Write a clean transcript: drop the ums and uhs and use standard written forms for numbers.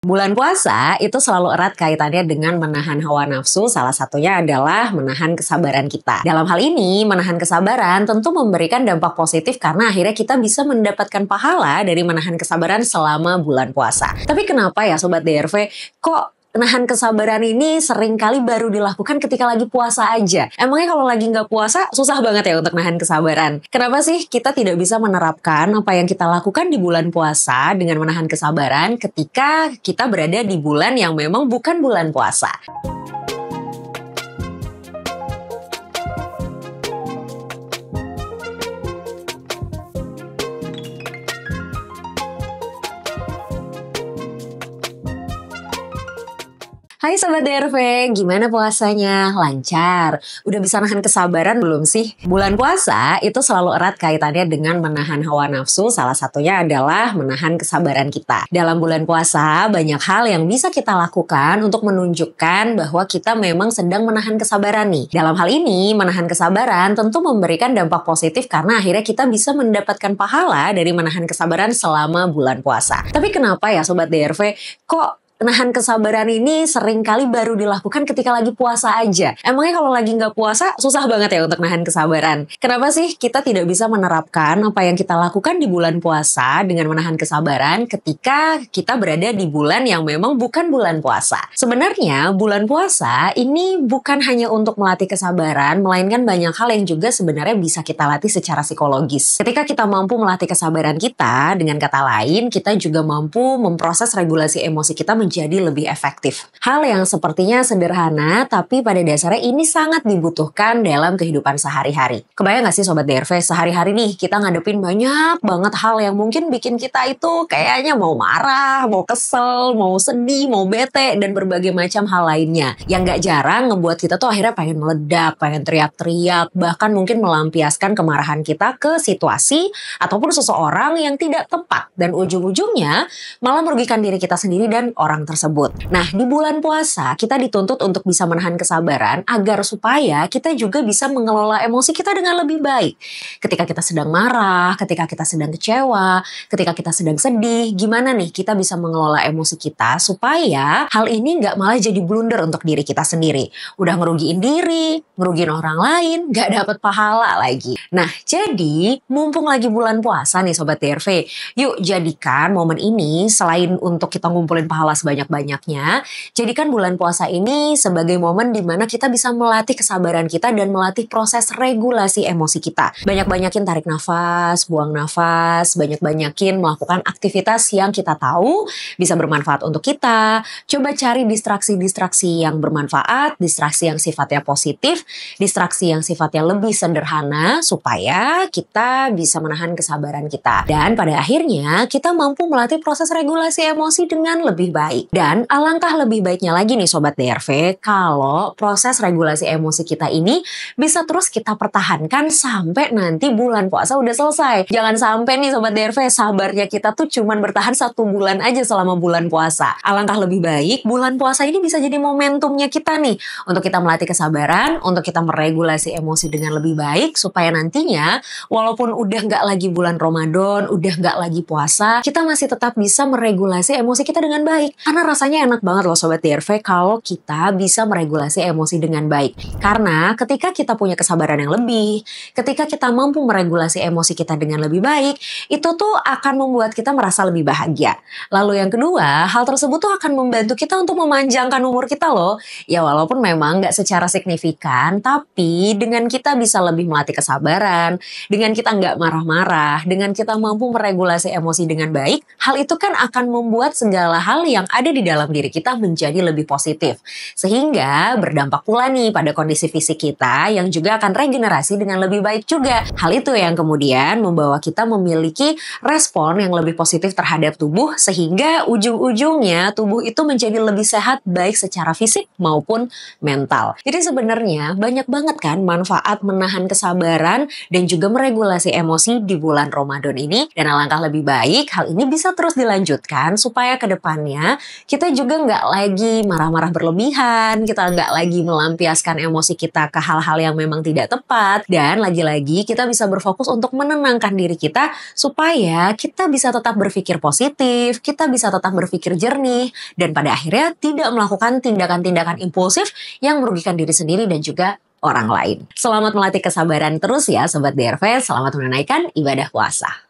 Bulan puasa itu selalu erat kaitannya dengan menahan hawa nafsu, salah satunya adalah menahan kesabaran kita. Dalam hal ini, menahan kesabaran tentu memberikan dampak positif karena akhirnya kita bisa mendapatkan pahala dari menahan kesabaran selama bulan puasa. Tapi kenapa ya Sobat DRV, kok nahan kesabaran ini seringkali baru dilakukan ketika lagi puasa aja? Emangnya kalau lagi nggak puasa susah banget ya untuk nahan kesabaran? Kenapa sih kita tidak bisa menerapkan apa yang kita lakukan di bulan puasa dengan menahan kesabaran ketika kita berada di bulan yang memang bukan bulan puasa? Hai Sobat DRV, gimana puasanya? Lancar? Udah bisa nahan kesabaran belum sih? Bulan puasa itu selalu erat kaitannya dengan menahan hawa nafsu, salah satunya adalah menahan kesabaran kita. Dalam bulan puasa, banyak hal yang bisa kita lakukan untuk menunjukkan bahwa kita memang sedang menahan kesabaran nih. Dalam hal ini, menahan kesabaran tentu memberikan dampak positif karena akhirnya kita bisa mendapatkan pahala dari menahan kesabaran selama bulan puasa. Tapi kenapa ya Sobat DRV, kok nahan kesabaran ini seringkali baru dilakukan ketika lagi puasa aja? Emangnya kalau lagi nggak puasa susah banget ya untuk nahan kesabaran? Kenapa sih kita tidak bisa menerapkan apa yang kita lakukan di bulan puasa dengan menahan kesabaran ketika kita berada di bulan yang memang bukan bulan puasa? Sebenarnya bulan puasa ini bukan hanya untuk melatih kesabaran, melainkan banyak hal yang juga sebenarnya bisa kita latih secara psikologis. Ketika kita mampu melatih kesabaran kita, dengan kata lain kita juga mampu memproses regulasi emosi kita menjadi lebih efektif. Hal yang sepertinya sederhana, tapi pada dasarnya ini sangat dibutuhkan dalam kehidupan sehari-hari. Kebayang gak sih Sobat DRV, sehari-hari nih kita ngadepin banyak banget hal yang mungkin bikin kita itu kayaknya mau marah, mau kesel, mau sedih, mau bete, dan berbagai macam hal lainnya. Yang gak jarang ngebuat kita tuh akhirnya pengen meledak, pengen teriak-teriak, bahkan mungkin melampiaskan kemarahan kita ke situasi ataupun seseorang yang tidak tepat. Dan ujung-ujungnya malah merugikan diri kita sendiri dan orang tersebut. Nah, di bulan puasa kita dituntut untuk bisa menahan kesabaran agar supaya kita juga bisa mengelola emosi kita dengan lebih baik. Ketika kita sedang marah, ketika kita sedang kecewa, ketika kita sedang sedih, gimana nih kita bisa mengelola emosi kita supaya hal ini nggak malah jadi blunder untuk diri kita sendiri. Udah ngerugiin diri, ngerugiin orang lain, nggak dapet pahala lagi. Nah, jadi mumpung lagi bulan puasa nih Sobat DRV, yuk jadikan momen ini selain untuk kita ngumpulin pahala sebanyak-banyaknya, jadikan bulan puasa ini sebagai momen di mana kita bisa melatih kesabaran kita dan melatih proses regulasi emosi kita. Banyak-banyakin tarik nafas, buang nafas, banyak-banyakin melakukan aktivitas yang kita tahu bisa bermanfaat untuk kita. Coba cari distraksi-distraksi yang bermanfaat, distraksi yang sifatnya positif, distraksi yang sifatnya lebih sederhana supaya kita bisa menahan kesabaran kita. Dan pada akhirnya kita mampu melatih proses regulasi emosi dengan lebih baik. Dan alangkah lebih baiknya lagi nih Sobat DRV, kalau proses regulasi emosi kita ini bisa terus kita pertahankan sampai nanti bulan puasa udah selesai. Jangan sampai nih Sobat DRV, sabarnya kita tuh cuman bertahan 1 bulan aja selama bulan puasa. Alangkah lebih baik bulan puasa ini bisa jadi momentumnya kita nih untuk kita melatih kesabaran, untuk kita meregulasi emosi dengan lebih baik supaya nantinya walaupun udah nggak lagi bulan Ramadan, udah nggak lagi puasa, kita masih tetap bisa meregulasi emosi kita dengan baik. Karena rasanya enak banget loh Sobat DRV kalau kita bisa meregulasi emosi dengan baik. Karena ketika kita punya kesabaran yang lebih, ketika kita mampu meregulasi emosi kita dengan lebih baik, itu tuh akan membuat kita merasa lebih bahagia. Lalu yang kedua, hal tersebut tuh akan membantu kita untuk memanjangkan umur kita loh. Ya walaupun memang nggak secara signifikan, tapi dengan kita bisa lebih melatih kesabaran, dengan kita nggak marah-marah, dengan kita mampu meregulasi emosi dengan baik, hal itu kan akan membuat segala hal yang ada di dalam diri kita menjadi lebih positif. Sehingga berdampak pula nih pada kondisi fisik kita yang juga akan regenerasi dengan lebih baik juga. Hal itu yang kemudian membawa kita memiliki respon yang lebih positif terhadap tubuh sehingga ujung-ujungnya tubuh itu menjadi lebih sehat baik secara fisik maupun mental. Jadi sebenarnya banyak banget kan manfaat menahan kesabaran dan juga meregulasi emosi di bulan Ramadan ini, dan alangkah lebih baik hal ini bisa terus dilanjutkan supaya ke depannya kita juga nggak lagi marah-marah berlebihan, kita nggak lagi melampiaskan emosi kita ke hal-hal yang memang tidak tepat, dan lagi-lagi kita bisa berfokus untuk menenangkan diri kita supaya kita bisa tetap berpikir positif, kita bisa tetap berpikir jernih, dan pada akhirnya tidak melakukan tindakan-tindakan impulsif yang merugikan diri sendiri dan juga orang lain. Selamat melatih kesabaran terus ya Sobat DRV, selamat menunaikan ibadah puasa.